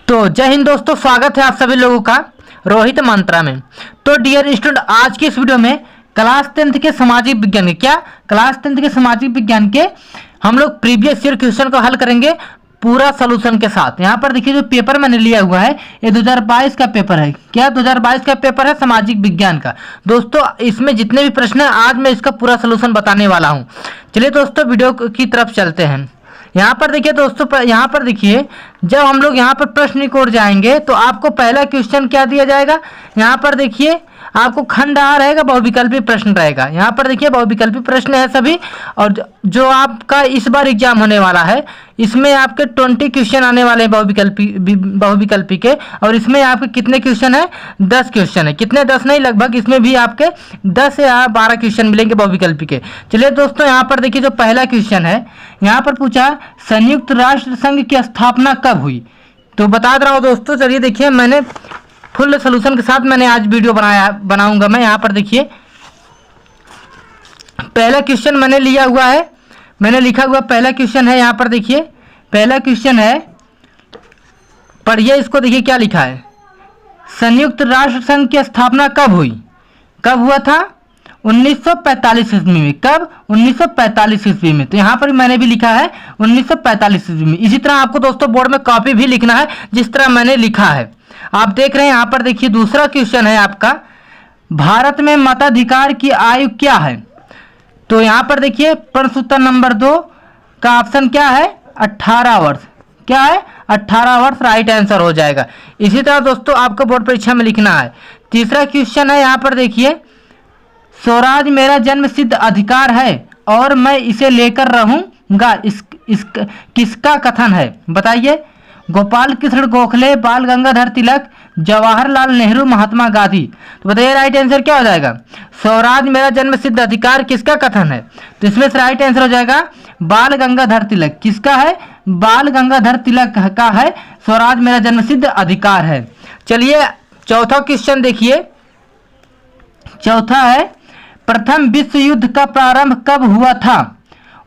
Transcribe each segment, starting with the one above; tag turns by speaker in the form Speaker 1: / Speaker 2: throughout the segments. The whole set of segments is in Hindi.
Speaker 1: तो जय हिंद दोस्तों, स्वागत है आप सभी लोगों का रोहित मंत्रा में। तो डियर स्टूडेंट, आज की इस वीडियो में क्लास 10th के सामाजिक विज्ञान के क्लास 10th के सामाजिक विज्ञान के हम लोग प्रीवियस ईयर क्वेश्चन को हल करेंगे पूरा सॉल्यूशन के साथ। यहाँ पर देखिए जो पेपर मैंने लिया हुआ है ये 2022 का पेपर है। क्या 2022 का पेपर है सामाजिक विज्ञान का। दोस्तों इसमें जितने भी प्रश्न है आज मैं इसका पूरा सॉल्यूशन बताने वाला हूँ। चलिए दोस्तों वीडियो की तरफ चलते हैं। यहाँ पर देखिए दोस्तों, यहाँ पर देखिए जब हम लोग यहाँ पर प्रश्न की ओर जाएंगे तो आपको पहला क्वेश्चन क्या दिया जाएगा। यहाँ पर देखिए आपको खंड आ रहेगा, बहुविकल्पी प्रश्न रहेगा। यहाँ पर देखिए बहुविकल्पी प्रश्न है सभी, और जो आपका इस बार एग्जाम होने वाला है इसमें आपके 20 क्वेश्चन आने वाले हैं बहुविकल्पी के। और इसमें आपके कितने क्वेश्चन है? 10 क्वेश्चन है। कितने? 10 नहीं, लगभग इसमें भी आपके 10 या 12 क्वेश्चन मिलेंगे बहुविकल्पी के। चलिए दोस्तों यहाँ पर देखिए जो पहला क्वेश्चन है, यहाँ पर पूछा संयुक्त राष्ट्र संघ की स्थापना कब हुई। तो बता रहा हूँ दोस्तों, चलिए देखिए मैंने फुल सोल्यूशन के साथ मैंने आज वीडियो बनाऊंगा मैं। यहाँ पर देखिए पहला क्वेश्चन मैंने लिया हुआ है, मैंने लिखा हुआ पहला क्वेश्चन है। यहाँ पर देखिए पहला क्वेश्चन है, पढ़िए इसको, देखिए क्या लिखा है। संयुक्त राष्ट्र संघ की स्थापना कब हुई? कब हुआ था? 1945 ईस्वी में। कब? 1945 ईस्वी में। तो यहाँ पर मैंने भी लिखा है 1945 ईस्वी में। इसी तरह आपको दोस्तों बोर्ड में कॉपी भी लिखना है जिस तरह मैंने लिखा है। आप देख रहे हैं यहाँ पर देखिए दूसरा क्वेश्चन है आपका, भारत में मताधिकार की आयु क्या है। तो यहाँ पर देखिए प्रश्न उत्तर नंबर 2 का ऑप्शन क्या है? 18 वर्ष। क्या है? 18 वर्ष राइट आंसर हो जाएगा। इसी तरह दोस्तों आपको बोर्ड परीक्षा में लिखना है। तीसरा क्वेश्चन है यहाँ पर देखिए, स्वराज मेरा जन्म सिद्ध अधिकार है और मैं इसे लेकर रहूंगा, किसका कथन है? बताइए। गोपाल कृष्ण गोखले, बाल गंगाधर तिलक, जवाहरलाल नेहरू, महात्मा गांधी। तो बताइए राइट आंसर क्या हो जाएगा? स्वराज मेरा जन्म सिद्ध अधिकार किसका कथन है? तो इसमें से राइट आंसर हो जाएगा बाल गंगाधर तिलक। किसका है? बाल गंगाधर तिलक का है स्वराज मेरा जन्म सिद्ध अधिकार है। चलिए चौथा क्वेश्चन देखिए, चौथा है, प्रथम विश्व युद्ध का प्रारंभ कब हुआ था?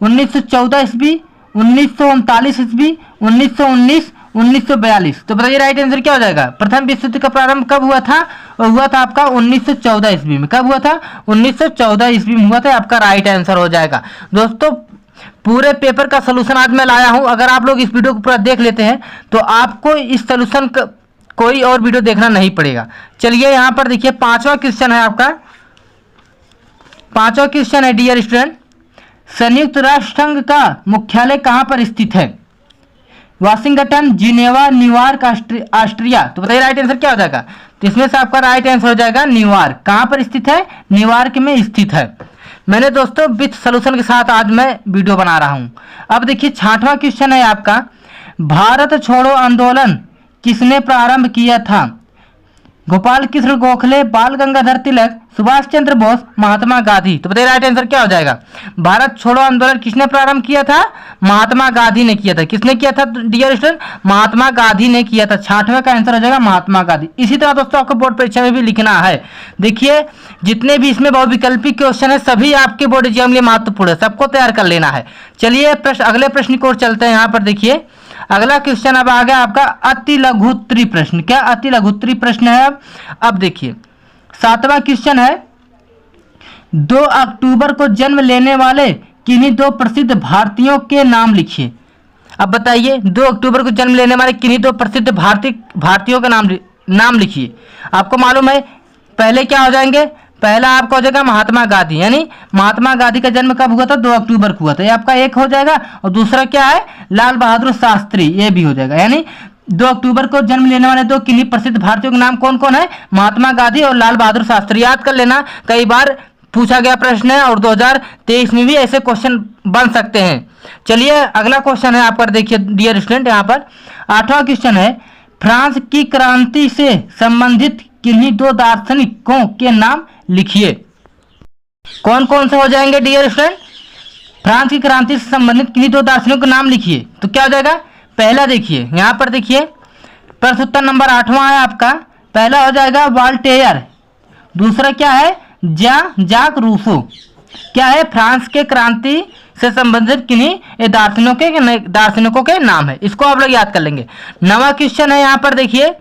Speaker 1: 1914 ईस्वी, 1939 ईस्वी, 1919, 1942। तो बताइए राइट आंसर क्या हो जाएगा? प्रथम विश्व युद्ध का प्रारंभ कब हुआ था? और हुआ था आपका 1914 ईस्वी में। कब हुआ था? 1914 ईस्वी में हुआ था। आपका राइट आंसर हो जाएगा। दोस्तों पूरे पेपर का सोल्यूशन आज मैं लाया हूं। अगर आप लोग इस वीडियो को पूरा देख लेते हैं तो आपको इस सोल्यूशन का कोई और वीडियो देखना नहीं पड़ेगा। चलिए यहाँ पर देखिए पांचवा क्वेश्चन है आपका, पांचवा क्वेश्चन है डियर स्टूडेंट, संयुक्त राष्ट्र संघ का मुख्यालय कहां पर स्थित है? Washington, Geneva, New York, Austria. तो बताइए राइट आंसर क्या हो जाएगा? तो इसमें से आपका राइट आंसर हो जाएगा न्यूयॉर्क। कहां पर स्थित है? न्यूयॉर्क में स्थित है। मैंने दोस्तों विथ सॉल्यूशन के साथ आज मैं वीडियो बना रहा हूं। अब देखिए छठवां क्वेश्चन है आपका, भारत छोड़ो आंदोलन किसने प्रारंभ किया था? गोपाल कृष्ण गोखले, बाल गंगाधर तिलक, सुभाष चंद्र बोस, महात्मा गांधी। तो बताइए राइट आंसर क्या हो जाएगा? भारत छोड़ो आंदोलन किसने प्रारंभ किया था? महात्मा गांधी ने किया था। किसने किया था डियर स्टूडेंट? महात्मा गांधी ने किया था। छठवें का आंसर हो जाएगा महात्मा गांधी। इसी तरह दोस्तों आपको बोर्ड परीक्षा में भी लिखना है। देखिए जितने भी इसमें बहुविकल्पी क्वेश्चन है सभी आपके बोर्ड एग्जाम के लिए महत्वपूर्ण है, सबको तैयार कर लेना है। चलिए अगले प्रश्न की ओर चलते हैं। यहाँ पर देखिए अगला क्वेश्चन अब आ गया आपका अति लघुत्तरी प्रश्न। क्या अति लघुत्तरी प्रश्न है? अब देखिए 7वां क्वेश्चन है, 2 अक्टूबर को जन्म लेने वाले किन्हीं 2 प्रसिद्ध भारतीयों के नाम लिखिए। अब बताइए 2 अक्टूबर को जन्म लेने वाले किन्हीं 2 प्रसिद्ध भारतीयों के नाम लिखिए। आपको मालूम है पहले क्या हो जाएंगे? पहला आपका हो जाएगा महात्मा गांधी, यानी महात्मा गांधी का जन्म कब हुआ था? 2 अक्टूबर को हुआ था। ये आपका एक हो जाएगा। और दूसरा क्या है? लाल बहादुर शास्त्री, ये भी हो जाएगा। यानी 2 अक्टूबर को जन्म लेने वाले 2 किन्हीं प्रसिद्ध भारतीयों के नाम कौन कौन है? महात्मा गांधी और लाल बहादुर शास्त्री। याद कर लेना, कई बार पूछा गया प्रश्न है और 2023 में भी ऐसे क्वेश्चन बन सकते हैं। चलिए अगला क्वेश्चन है आपका, देखिए डियर स्टूडेंट यहाँ पर 8वां क्वेश्चन है, फ्रांस की क्रांति से संबंधित किन्हीं 2 दार्शनिकों के नाम लिखिए। कौन कौन से हो जाएंगे डियर स्टूडेंट? फ्रांस की क्रांति से संबंधित किन्हीं 2 दार्शनिकों के नाम लिखिए। तो क्या हो जाएगा? पहला देखिए यहाँ पर देखिए प्रश्न उत्तर नंबर 8वां है आपका, पहला हो जाएगा वॉल्टेयर। दूसरा क्या है? जाक रूसो। क्या है? फ्रांस के क्रांति से संबंधित किन्हीं दार्शनिकों के नाम है। इसको आप लोग याद कर लेंगे। नवा क्वेश्चन है यहाँ पर देखिए,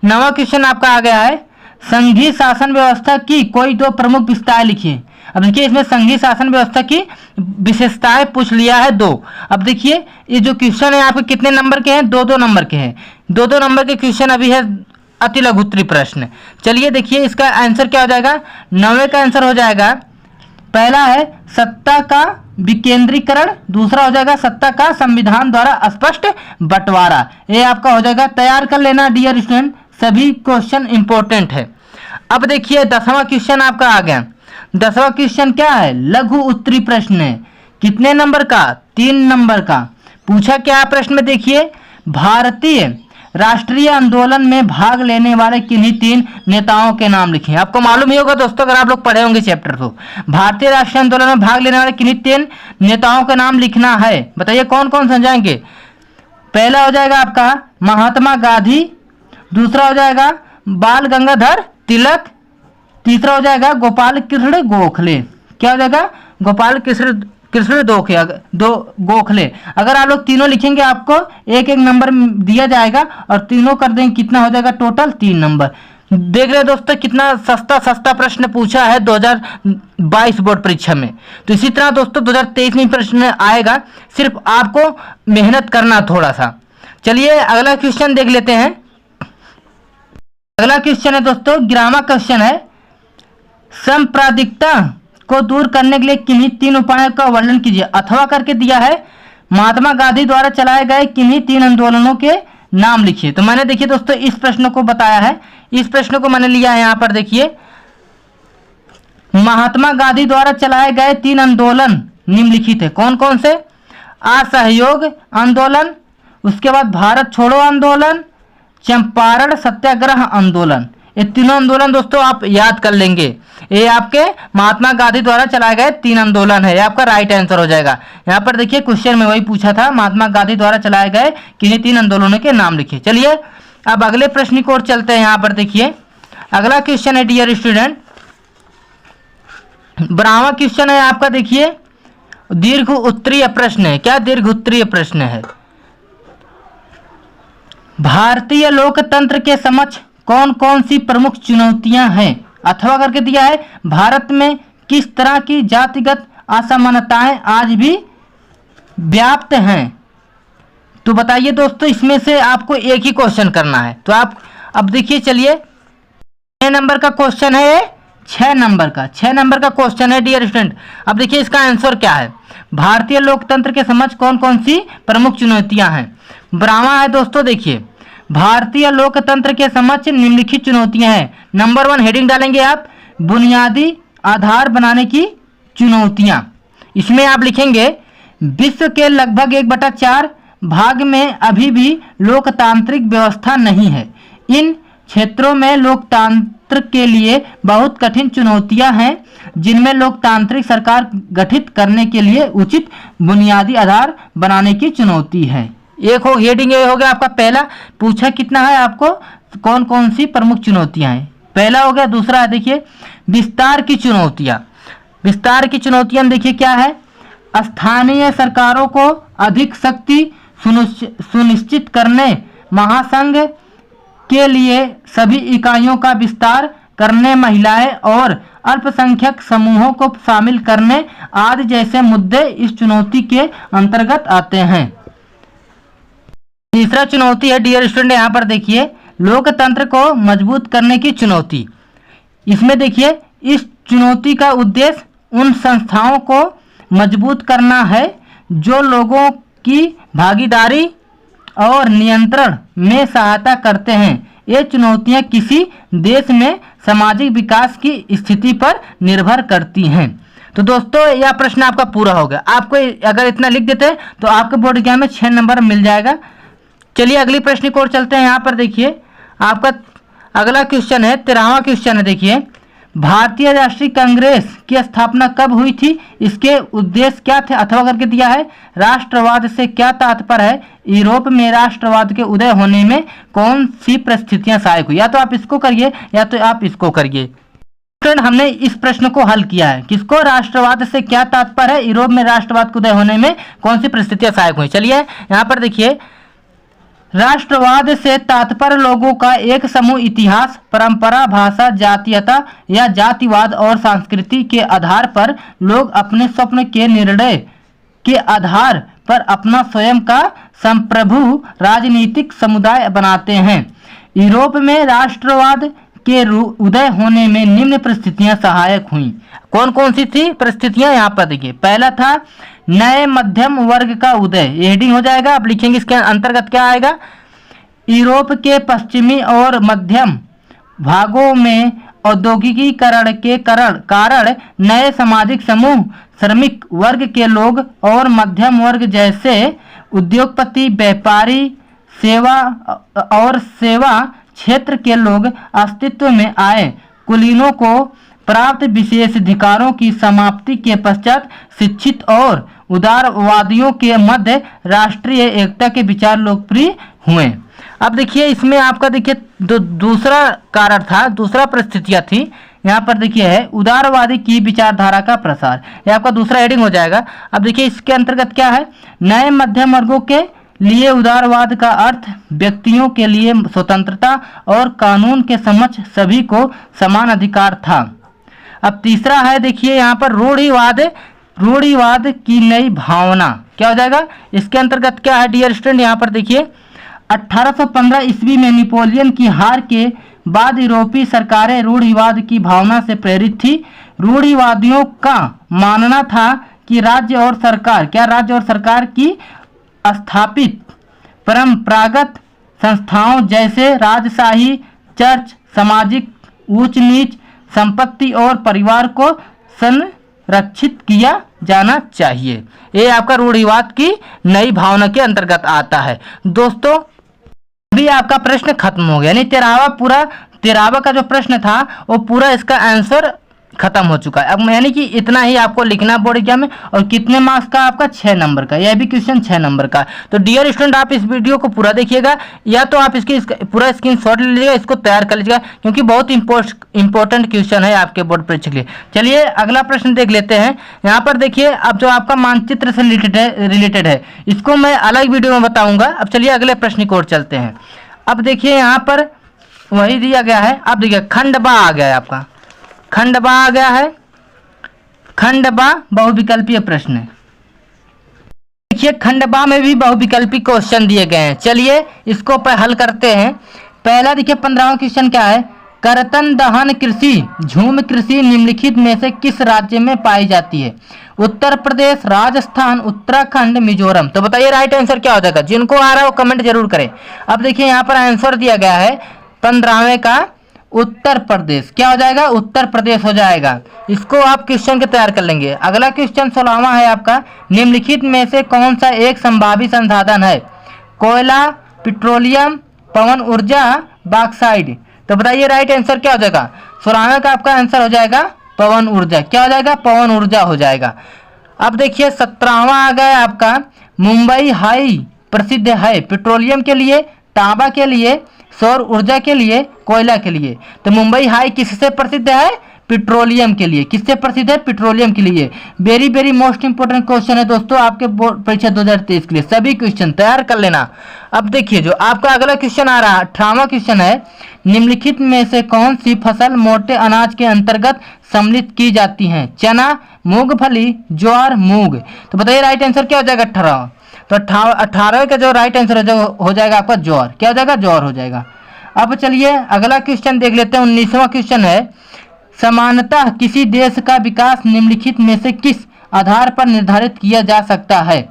Speaker 1: नवा क्वेश्चन आपका आ गया है, संघीय शासन व्यवस्था की कोई दो प्रमुख विशेषताएं लिखिए। अब देखिए इसमें संघीय शासन व्यवस्था की विशेषताएं पूछ लिया है 2। अब देखिए ये जो क्वेश्चन है आपके कितने नंबर के हैं, 2-2 नंबर के हैं। 2-2 नंबर के क्वेश्चन अभी है अति लघु उत्तरीय प्रश्न। चलिए देखिए इसका आंसर क्या हो जाएगा, 9वें का आंसर हो जाएगा, पहला है सत्ता का विकेंद्रीकरण, दूसरा हो जाएगा सत्ता का संविधान द्वारा स्पष्ट बंटवारा। ये आपका हो जाएगा, तैयार कर लेना डियर स्टूडेंट, सभी क्वेश्चन इंपॉर्टेंट है। अब देखिए 10वां क्वेश्चन आपका आ गया। 10वां क्वेश्चन क्या है, लघु उत्तरीय प्रश्न है। कितने नंबर का, 3 नंबर का। पूछा क्या प्रश्न में देखिए, भारतीय राष्ट्रीय आंदोलन में भाग लेने वाले किन्हीं 3 नेताओं के नाम लिखें। आपको मालूम ही होगा दोस्तों, अगर आप लोग पढ़े होंगे चैप्टर तो, भारतीय राष्ट्रीय आंदोलन में भाग लेने वाले किन्हीं 3 नेताओं का नाम लिखना है। बताइए कौन कौन समझाएंगे। पहला हो जाएगा आपका महात्मा गांधी, दूसरा हो जाएगा बाल गंगाधर तिलक, तीसरा हो जाएगा गोपाल कृष्ण गोखले। क्या हो जाएगा, गोपाल कृष्ण गोखले। अगर आप लोग तीनों लिखेंगे आपको 1-1 नंबर दिया जाएगा और तीनों कर देंगे, कितना हो जाएगा टोटल 3 नंबर। देख रहे दोस्तों कितना सस्ता प्रश्न पूछा है 2022 बोर्ड परीक्षा में। तो इसी तरह दोस्तों 2023 में प्रश्न आएगा, सिर्फ आपको मेहनत करना थोड़ा सा। चलिए अगला क्वेश्चन देख लेते हैं। अगला क्वेश्चन है दोस्तों ग्रामर क्वेश्चन है, सांप्रदायिकता को दूर करने के लिए किन्हीं 3 उपायों का वर्णन कीजिए। अथवा करके दिया है, महात्मा गांधी द्वारा चलाए गए किन्हीं 3 आंदोलनों के नाम लिखिए। तो मैंने देखिए दोस्तों इस प्रश्न को बताया है, इस प्रश्न को मैंने लिया है यहाँ पर देखिए, महात्मा गांधी द्वारा चलाए गए 3 आंदोलन निम्नलिखित है। कौन कौन से, असहयोग आंदोलन, उसके बाद भारत छोड़ो आंदोलन, चंपारण सत्याग्रह आंदोलन। ये तीनों आंदोलन दोस्तों आप याद कर लेंगे। ये आपके महात्मा गांधी द्वारा चलाए गए 3 आंदोलन है, ये आपका राइट आंसर हो जाएगा। यहाँ पर देखिए क्वेश्चन में वही पूछा था, महात्मा गांधी द्वारा चलाए गए किन्हीं 3 आंदोलनों के नाम लिखिए। चलिए अब अगले प्रश्न की ओर चलते हैं। यहाँ पर देखिए अगला क्वेश्चन है डियर स्टूडेंट, 12वां क्वेश्चन है आपका देखिए, दीर्घ उत्तरीय प्रश्न है। क्या दीर्घ उत्तरीय प्रश्न है, भारतीय लोकतंत्र के समक्ष कौन कौन सी प्रमुख चुनौतियां हैं। अथवा करके दिया है, भारत में किस तरह की जातिगत असमानताएं आज भी व्याप्त हैं। तो बताइए दोस्तों इसमें से आपको एक ही क्वेश्चन करना है। तो आप अब देखिए, चलिए 6 नंबर का क्वेश्चन है, 6 नंबर का क्वेश्चन है डियर स्टूडेंट। अब देखिए इसका आंसर क्या है, भारतीय लोकतंत्र के समक्ष कौन कौन सी प्रमुख चुनौतियां हैं। 12वां है दोस्तों, देखिए भारतीय लोकतंत्र के समक्ष निम्नलिखित चुनौतियां हैं। नंबर 1 हेडिंग डालेंगे आप, बुनियादी आधार बनाने की चुनौतियां। इसमें आप लिखेंगे विश्व के लगभग 1/4 भाग में अभी भी लोकतांत्रिक व्यवस्था नहीं है। इन क्षेत्रों में लोकतंत्र के लिए बहुत कठिन चुनौतियां हैं, जिनमें लोकतांत्रिक सरकार गठित करने के लिए उचित बुनियादी आधार बनाने की चुनौती है। एक हो हेडिंग ये हो गया आपका पहला, पूछा कितना है आपको, कौन कौन सी प्रमुख चुनौतियां हैं, पहला हो गया। दूसरा है देखिए विस्तार की चुनौतियां। विस्तार की चुनौतियां देखिए क्या है, स्थानीय सरकारों को अधिक शक्ति सुनिश्चित करने, महासंघ के लिए सभी इकाइयों का विस्तार करने, महिलाएं और अल्पसंख्यक समूहों को शामिल करने आदि जैसे मुद्दे इस चुनौती के अंतर्गत आते हैं। तीसरा चुनौती है डियर स्टूडेंट, यहाँ पर देखिए लोकतंत्र को मजबूत करने की चुनौती। इसमें देखिए इस चुनौती का उद्देश्य उन संस्थाओं को मजबूत करना है जो लोगों की भागीदारी और नियंत्रण में सहायता करते हैं। ये चुनौतियां किसी देश में सामाजिक विकास की स्थिति पर निर्भर करती हैं। तो दोस्तों यह प्रश्न आपका पूरा हो गया। आपको अगर इतना लिख देते हैं तो आपके बोर्ड एग्जाम में 6 नंबर मिल जाएगा। चलिए अगली प्रश्न की ओर चलते हैं। यहाँ पर देखिए आपका अगला क्वेश्चन है, 13वां क्वेश्चन है। देखिए भारतीय राष्ट्रीय कांग्रेस की स्थापना कब हुई थी, इसके उद्देश्य क्या थे। अथवा करके दिया है, राष्ट्रवाद से क्या तात्पर्य है, यूरोप में राष्ट्रवाद के उदय होने में कौन सी परिस्थितियां सहायक हुई। या तो आप इसको करिए या तो आप इसको करिए। स्टूडेंट हमने इस प्रश्न को हल किया है। किसको राष्ट्रवाद से क्या तात्पर्य है, यूरोप में राष्ट्रवाद के उदय होने में कौन सी परिस्थितियां सहायक हुई। चलिए यहाँ पर देखिए, राष्ट्रवाद से तात्पर्य लोगों का एक समूह इतिहास, परंपरा, भाषा, जातीयता या जातिवाद और संस्कृति के आधार पर लोग अपने स्वप्न के निर्णय के आधार पर अपना स्वयं का संप्रभु राजनीतिक समुदाय बनाते हैं। यूरोप में राष्ट्रवाद के उदय होने में निम्न परिस्थितियां सहायक हुई। कौन कौन सी थी परिस्थितियां, यहाँ पर देखिए। पहला था नए मध्यम वर्ग का उदय, ये हेडिंग हो जाएगा। आप लिखेंगे इसके अंतर्गत क्या आएगा। यूरोप के पश्चिमी और मध्यम भागों में औद्योगिकीकरण के कारण नए सामाजिक समूह, श्रमिक वर्ग के लोग और मध्यम वर्ग जैसे उद्योगपति, व्यापारी, सेवा क्षेत्र के लोग अस्तित्व में आए। कुलीनों को प्राप्त विशेषाधिकारों की समाप्ति के पश्चात शिक्षित और उदारवादियों के मध्य राष्ट्रीय एकता के विचार लोकप्रिय हुए। अब देखिए इसमें आपका देखिए दूसरा कारण था, दूसरा परिस्थितियां थी। यहाँ पर देखिए है उदारवादी की विचारधारा का प्रसार, यह आपका दूसरा हेडिंग हो जाएगा। अब देखिए इसके अंतर्गत क्या है, नए मध्यम वर्गों के लिए उदारवाद का अर्थ व्यक्तियों के लिए स्वतंत्रता और कानून के समक्ष सभी को समान अधिकार था। अब तीसरा है देखिए यहाँ पर रूढ़िवाद की नई भावना, क्या हो जाएगा। इसके अंतर्गत क्या है डियर स्टूडेंट, यहाँ पर देखिए 1815 ईस्वी में नेपोलियन की हार के बाद यूरोपीय सरकारें रूढ़िवाद की भावना से प्रेरित थी। रूढ़िवादियों का मानना था कि राज्य और सरकार की स्थापित परंपरागत संस्थाओं जैसे राजशाही, चर्च, सामाजिक ऊंच नीच, संपत्ति और परिवार को संरक्षित किया जाना चाहिए। ये आपका रूढ़िवाद की नई भावना के अंतर्गत आता है। दोस्तों अभी आपका प्रश्न खत्म हो गया, यानी तेरावा का जो प्रश्न था वो पूरा इसका आंसर खत्म हो चुका है। अब यानी कि इतना ही आपको लिखना बोर्ड एग्जाम में, और कितने मार्क्स का आपका 6 नंबर का, यह भी क्वेश्चन 6 नंबर का। तो डियर स्टूडेंट आप इस वीडियो को पूरा देखिएगा, या तो आप इसका पूरा स्क्रीनशॉट ले लीजिएगा, इसको तैयार कर लीजिएगा, क्योंकि बहुत इंपॉर्टेंट क्वेश्चन है आपके बोर्ड परीक्षा के लिए। चलिए अगला प्रश्न देख लेते हैं। यहाँ पर देखिए अब जो आपका मानचित्र से रिलेटेड है इसको मैं अलग वीडियो में बताऊंगा। अब चलिए अगले प्रश्न की ओर चलते हैं। अब देखिए यहाँ पर वही दिया गया है। अब देखिए खंडबा आ गया है, आपका खंडबा आ गया है। खंडबा बहुविकल्पीय प्रश्न है। देखिए खंडबा में भी बहुविकल्पी क्वेश्चन दिए गए हैं। चलिए इसको हल करते हैं। पहला देखिए 15वां क्वेश्चन क्या है, करतन दहन कृषि झूम कृषि निम्नलिखित में से किस राज्य में पाई जाती है। उत्तर प्रदेश, राजस्थान, उत्तराखंड, मिजोरम। तो बताइए राइट आंसर क्या हो जाएगा। जिनको आ रहा है वो कमेंट जरूर करें। अब देखिए यहाँ पर आंसर दिया गया है 15वें का उत्तर प्रदेश, क्या हो जाएगा, उत्तर प्रदेश हो जाएगा। इसको आप क्वेश्चन के तैयार कर लेंगे। अगला क्वेश्चन 16वां है आपका, निम्नलिखित में से कौन सा एक संभावित संसाधन है। कोयला, पेट्रोलियम, पवन ऊर्जा, बॉक्साइट। तो बताइए राइट आंसर क्या हो जाएगा। 16वें का आपका आंसर हो जाएगा पवन ऊर्जा, क्या हो जाएगा, पवन ऊर्जा हो जाएगा। अब देखिए 17वां आ गया आपका, मुंबई हाई प्रसिद्ध है पेट्रोलियम के लिए, तांबा के लिए, सौर ऊर्जा के लिए, कोयला के लिए। तो मुंबई हाई किससे प्रसिद्ध है, पेट्रोलियम के लिए। किससे प्रसिद्ध है, पेट्रोलियम के लिए। वेरी मोस्ट इंपोर्टेंट क्वेश्चन है दोस्तों आपके बोर्ड परीक्षा 2023 के लिए। सभी क्वेश्चन तैयार कर लेना। अब देखिए जो आपका अगला क्वेश्चन आ रहा है 18वां क्वेश्चन है, निम्नलिखित में से कौन सी फसल मोटे अनाज के अंतर्गत सम्मिलित की जाती है। चना, मूंगफली, ज्वार, मूंग। तो बताइए राइट आंसर क्या हो जाएगा 18। तो 18 का जो राइट आंसर हो जाएगा आपका ज्वार, क्या हो जाएगा, ज्वार हो जाएगा। अब चलिए अगला क्वेश्चन देख लेते हैं। 19वां क्वेश्चन है, समानतः किसी देश का विकास निम्नलिखित में से किस आधार पर निर्धारित किया जा सकता है।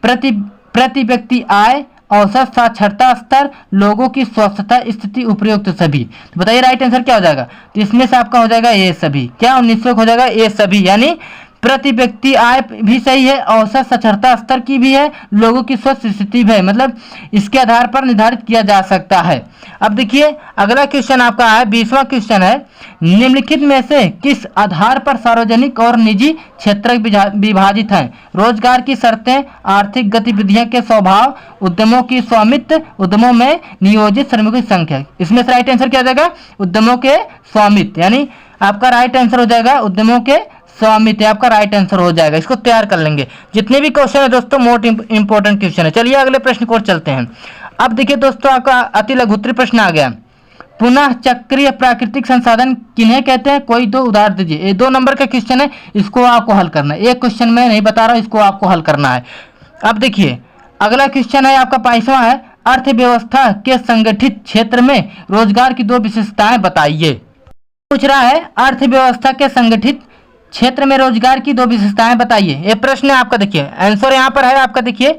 Speaker 1: प्रति व्यक्ति आय, औसत साक्षरता स्तर, लोगों की स्वस्थता स्थिति, उपयुक्त सभी। तो बताइए राइट आंसर क्या हो जाएगा। तो इसमें से आपका हो जाएगा ये सभी, क्या 19वां हो जाएगा ये सभी, यानी प्रति व्यक्ति आय भी सही है, औसत साक्षरता स्तर की भी है, लोगों की स्वस्थ स्थिति भी है, मतलब इसके आधार पर निर्धारित किया जा सकता है। अब देखिए अगला क्वेश्चन आपका है 20वां क्वेश्चन है, निम्नलिखित में से किस आधार पर सार्वजनिक और निजी क्षेत्र विभाजित हैं। रोजगार की शर्तें, आर्थिक गतिविधियों के स्वभाव, उद्यमों की स्वामित्व, उद्यमों में नियोजित श्रमिकों की संख्या। इसमें से राइट आंसर क्या हो जाएगा, उद्यमों के स्वामित्व। यानी आपका राइट आंसर हो जाएगा उद्यमों के स्वामित्व, आपका राइट आंसर हो जाएगा। इसको तैयार कर लेंगे। जितने भी क्वेश्चन है दोस्तों मोस्ट इंपॉर्टेंट क्वेश्चन है। चलिए अगले प्रश्न को चलते हैं। अब देखिए दोस्तों आपका अति लघुत्तरी प्रश्न आ गया। पुनः चक्रीय प्राकृतिक संसाधन किन्हें कहते हैं, कोई दो उदाहरण दीजिए। ये 2 नंबर का क्वेश्चन है, इसको आपको हल करना है। एक क्वेश्चन मैं नहीं बता रहा हूं, इसको आपको हल करना है। अब देखिए अगला क्वेश्चन है आपका 22वां है, अर्थव्यवस्था के संगठित क्षेत्र में रोजगार की 2 विशेषताएं बताइए। पूछ रहा है अर्थव्यवस्था के संगठित क्षेत्र में रोजगार की 2 विशेषताएं बताइए। ये प्रश्न है आपका। देखिए आंसर यहाँ पर है आपका। देखिए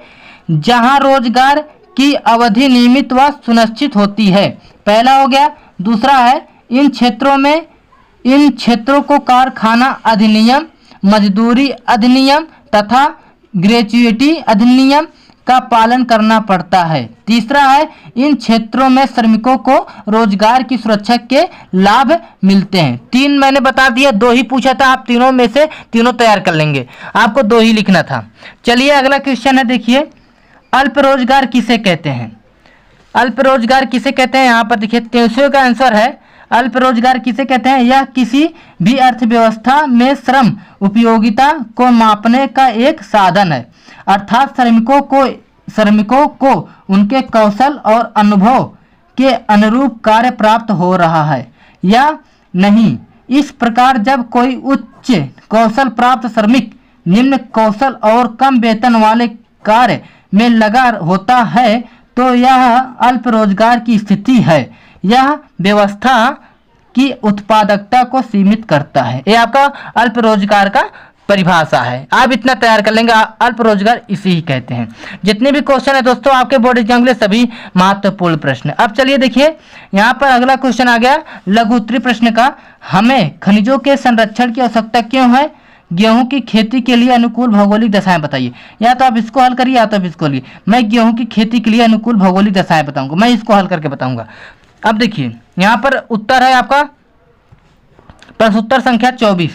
Speaker 1: जहां रोजगार की अवधि नियमित व सुनिश्चित होती है, पहला हो गया। दूसरा है इन क्षेत्रों को कारखाना अधिनियम, मजदूरी अधिनियम तथा ग्रेच्युइटी अधिनियम का पालन करना पड़ता है। तीसरा है इन क्षेत्रों में श्रमिकों को रोजगार की सुरक्षा के लाभ मिलते हैं। 3 मैंने बता दिया, 2 ही पूछा था। आप तीनों में से तीनों तैयार कर लेंगे, आपको 2 ही लिखना था। चलिए अगला क्वेश्चन है। देखिए अल्प रोजगार किसे कहते हैं, अल्प रोजगार किसे कहते हैं। यहाँ पर देखिए 23 का आंसर है अल्प रोजगार किसे कहते हैं। यह किसी भी अर्थव्यवस्था में श्रम उपयोगिता को मापने का एक साधन है, अर्थात श्रमिकों को उनके कौशल और अनुभव के अनुरूप कार्य प्राप्त हो रहा है या नहीं। इस प्रकार जब कोई उच्च कौशल प्राप्त श्रमिक निम्न कौशल और कम वेतन वाले कार्य में लगा होता है तो यह अल्प रोजगार की स्थिति है। यह व्यवस्था की उत्पादकता को सीमित करता है। यह आपका अल्प रोजगार का परिभाषा है। आप इतना तैयार कर लेंगे, अल्प रोजगार इसी ही कहते हैं। जितने भी क्वेश्चन है दोस्तों आपके बोर्ड एग्जाम के लिए सभी महत्वपूर्ण प्रश्न। अब चलिए देखिए यहाँ पर अगला क्वेश्चन आ गया लघु उत्तरी प्रश्न का, हमें खनिजों के संरक्षण की आवश्यकता क्यों है। गेहूं की खेती के लिए अनुकूल भौगोलिक दशाएं बताइए। या तो आप इसको हल करिए या तो आप इसको लिए। मैं गेहूं की खेती के लिए अनुकूल भौगोलिक दशाएं बताऊंगा, मैं इसको हल करके बताऊंगा। अब देखिए यहाँ पर उत्तर है आपका प्रश्न उत्तर संख्या 24।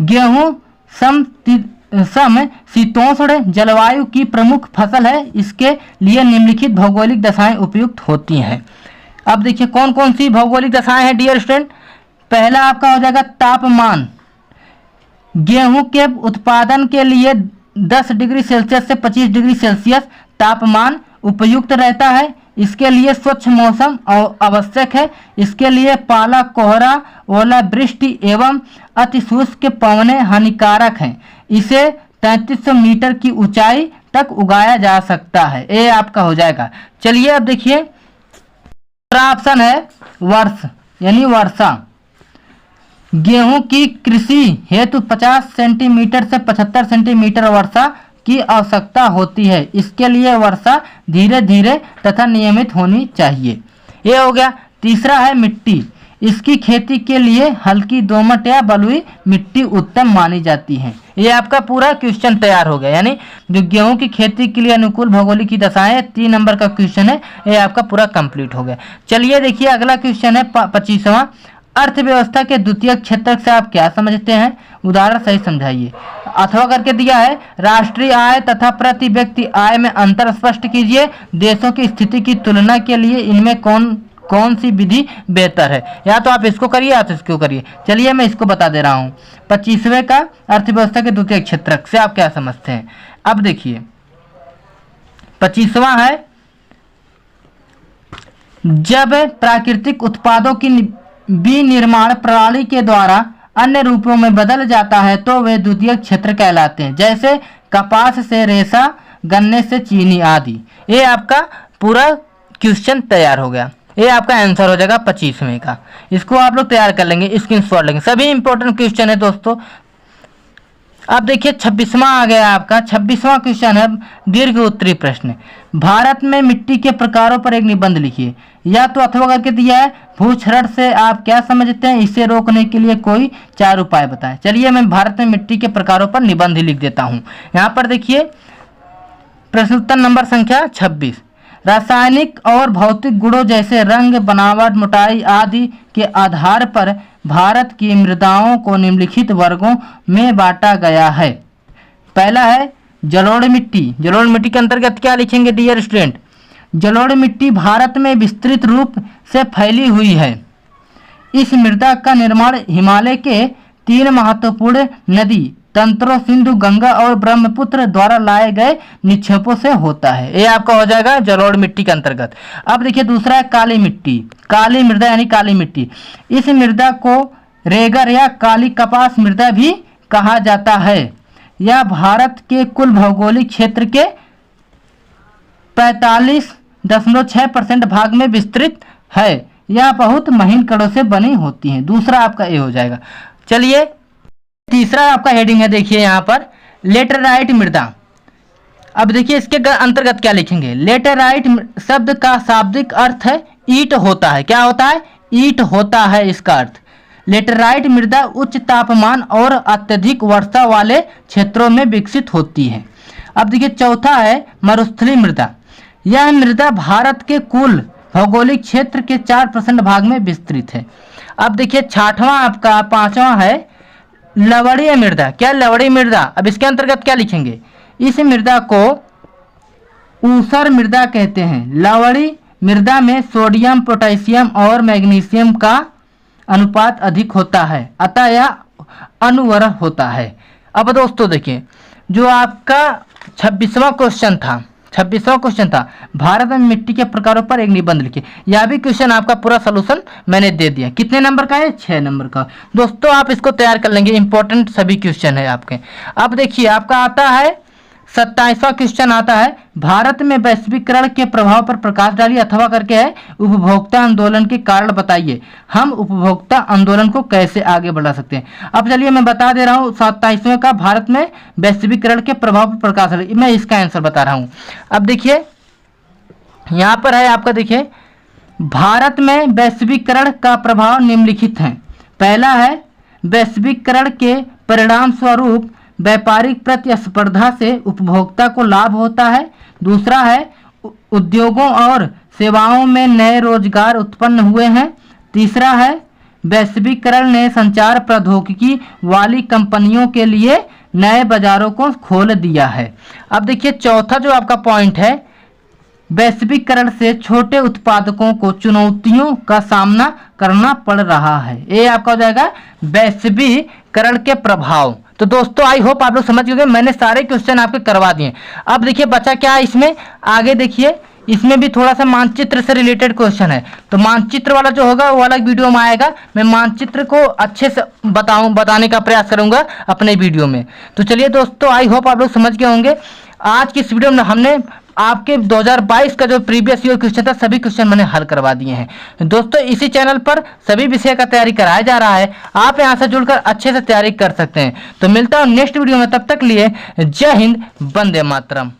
Speaker 1: गेहूं समशीतोष्ण जलवायु की प्रमुख फसल है, इसके लिए निम्नलिखित भौगोलिक दशाएं उपयुक्त होती हैं। अब देखिए कौन कौन सी भौगोलिक दशाएं हैं डियर स्टूडेंट। पहला आपका हो जाएगा तापमान। गेहूं के उत्पादन के लिए 10 डिग्री सेल्सियस से 25 डिग्री सेल्सियस तापमान उपयुक्त रहता है। इसके लिए स्वच्छ मौसम आवश्यक है। इसके लिए पाला कोहरा ओलावृष्टि एवं अतिशुष्क पवनें हानिकारक हैं। इसे 3300 मीटर की ऊंचाई तक उगाया जा सकता है। ये आपका हो जाएगा। चलिए अब देखिए दूसरा ऑप्शन है वर्ष यानी वर्षा। गेहूं की कृषि हेतु 50 सेंटीमीटर से 75 सेंटीमीटर वर्षा की आवश्यकता होती है। इसके लिए वर्षा धीरे धीरे तथा नियमित होनी चाहिए। ये हो गया। तीसरा है मिट्टी। इसकी खेती के लिए हल्की दोमट या बलुई मिट्टी उत्तम मानी जाती है। ये आपका पूरा क्वेश्चन तैयार हो गया। यानी जो गेहूं की खेती के लिए अनुकूल भौगोलिक की दशाएं 3 नंबर का क्वेश्चन है, ये आपका पूरा कंप्लीट हो गया। चलिए देखिए अगला क्वेश्चन है 25वां। अर्थव्यवस्था के द्वितीय क्षेत्र से आप क्या समझते हैं, उदाहरण सही समझाइए। अथवा करके दिया है राष्ट्रीय आय तथा प्रति व्यक्ति आय में अंतर स्पष्ट कीजिए। देशों की स्थिति की तुलना के लिए इनमें कौन सी विधि बेहतर है। या तो आप इसको करिए या तो इसको करिए। चलिए मैं इसको बता दे रहा हूँ। 25वें का अर्थव्यवस्था के द्वितीय क्षेत्र से आप क्या समझते हैं। अब देखिए 25वां है जब प्राकृतिक उत्पादों की विनिर्माण प्रणाली के द्वारा अन्य रूपों में बदल जाता है तो वे द्वितीय क्षेत्र कहलाते हैं, जैसे कपास से रेशा, गन्ने से चीनी आदि। ये आपका पूरा क्वेश्चन तैयार हो गया। ये आपका आंसर हो जाएगा 25वें का। इसको आप लोग तैयार कर लेंगे, स्क्रीनशॉट लेंगे। सभी इंपॉर्टेंट क्वेश्चन है दोस्तों। अब देखिए 26वां आ गया आपका। 26वां क्वेश्चन है दीर्घ उत्तरी प्रश्न। भारत में मिट्टी के प्रकारों पर एक निबंध लिखिए। या तो अथवा करके दिया है भूक्षरण से आप क्या समझते हैं, इसे रोकने के लिए कोई 4 उपाय बताएं। चलिए मैं भारत में मिट्टी के प्रकारों पर निबंध लिख देता हूं। यहाँ पर देखिए प्रश्न उत्तर नंबर संख्या 26। रासायनिक और भौतिक गुणों जैसे रंग, बनावट, मोटाई आदि के आधार पर भारत की मृदाओं को निम्नलिखित वर्गों में बांटा गया है। पहला है जलोढ़ मिट्टी। जलोढ़ मिट्टी के अंतर्गत क्या लिखेंगे डियर स्टूडेंट। जलोढ़ मिट्टी भारत में विस्तृत रूप से फैली हुई है। इस मृदा का निर्माण हिमालय के 3 महत्वपूर्ण नदी तंत्रों सिंधु, गंगा और ब्रह्मपुत्र द्वारा लाए गए निक्षेपों से होता है। ये आपका हो जाएगा जलोढ़ मिट्टी के अंतर्गत। अब देखिए दूसरा है काली मिट्टी, काली मृदा यानी काली मिट्टी। इस मृदा को रेगर या काली कपास मृदा भी कहा जाता है। यह भारत के कुल भौगोलिक क्षेत्र के 45.6% भाग में विस्तृत है। यह बहुत महीन कणों से बनी होती है। दूसरा आपका ये हो जाएगा। चलिए तीसरा आपका हेडिंग है, देखिए यहाँ पर लेटराइट मृदा। अब देखिए इसके अंतर्गत क्या लिखेंगे। लेटराइट शब्द का शाब्दिक अर्थ है ईंट होता है। क्या होता है? ईंट होता है इसका अर्थ। लेटराइट मृदा उच्च तापमान और अत्यधिक वर्षा वाले क्षेत्रों में विकसित होती है। अब देखिए चौथा है मरुस्थलीय मृदा। यह मृदा भारत के कुल भौगोलिक क्षेत्र के 4% भाग में विस्तृत है। अब देखिए छठवां आपका 5वां है लवणीय मृदा। क्या लवणीय मृदा? अब इसके अंतर्गत क्या लिखेंगे। इस मृदा को ऊसर मृदा कहते हैं। लवणीय मृदा में सोडियम, पोटेशियम और मैग्नीशियम का अनुपात अधिक होता है, अतः यह अनुवर्र होता है। अब दोस्तों देखिए जो आपका 26वां क्वेश्चन था भारत में मिट्टी के प्रकारों पर एक निबंध लिखिए। यह भी क्वेश्चन आपका पूरा सलूशन मैंने दे दिया। कितने नंबर का है? 6 नंबर का। दोस्तों आप इसको तैयार कर लेंगे, इंपॉर्टेंट सभी क्वेश्चन है आपके। अब देखिए आपका आता है 27वां क्वेश्चन आता है भारत में वैश्वीकरण के प्रभाव पर प्रकाश डालिए, अथवा करके है उपभोक्ता आंदोलन के कारण बताइए। हम उपभोक्ता आंदोलन को कैसे आगे बढ़ा सकते हैं। अब चलिए मैं बता दे रहा हूँ 27वें का भारत में वैश्वीकरण के प्रभाव पर प्रकाश डालिए, मैं इसका आंसर बता रहा हूँ। अब देखिए यहाँ पर है आपका, देखिए भारत में वैश्वीकरण का प्रभाव निम्नलिखित है। पहला है वैश्वीकरण के परिणाम स्वरूप व्यापारिक प्रतिस्पर्धा से उपभोक्ता को लाभ होता है। दूसरा है उद्योगों और सेवाओं में नए रोजगार उत्पन्न हुए हैं। तीसरा है वैश्वीकरण ने संचार प्रौद्योगिकी वाली कंपनियों के लिए नए बाजारों को खोल दिया है। अब देखिए चौथा जो आपका पॉइंट है वैश्वीकरण से छोटे उत्पादकों को चुनौतियों का सामना करना पड़ रहा है। ये आपका हो जाएगा वैश्वीकरण के प्रभाव। तो दोस्तों आई होप आप लोग समझ गए। मैंने सारे क्वेश्चन आपके करवा दिए। अब देखिए बचा क्या है इसमें, आगे देखिए इसमें भी थोड़ा सा मानचित्र से रिलेटेड क्वेश्चन है। तो मानचित्र वाला जो होगा वो अलग वीडियो में आएगा। मैं मानचित्र को अच्छे से बताने का प्रयास करूंगा अपने वीडियो में। तो चलिए दोस्तों आई होप आप लोग समझ गए होंगे। आज की इस वीडियो में हमने आपके 2022 का जो प्रीवियस ईयर क्वेश्चन था सभी क्वेश्चन मैंने हल करवा दिए हैं। दोस्तों इसी चैनल पर सभी विषय का तैयारी कराया जा रहा है, आप यहां से जुड़कर अच्छे से तैयारी कर सकते हैं। तो मिलता हूं नेक्स्ट वीडियो में, तब तक लिए जय हिंद, वंदे मातरम।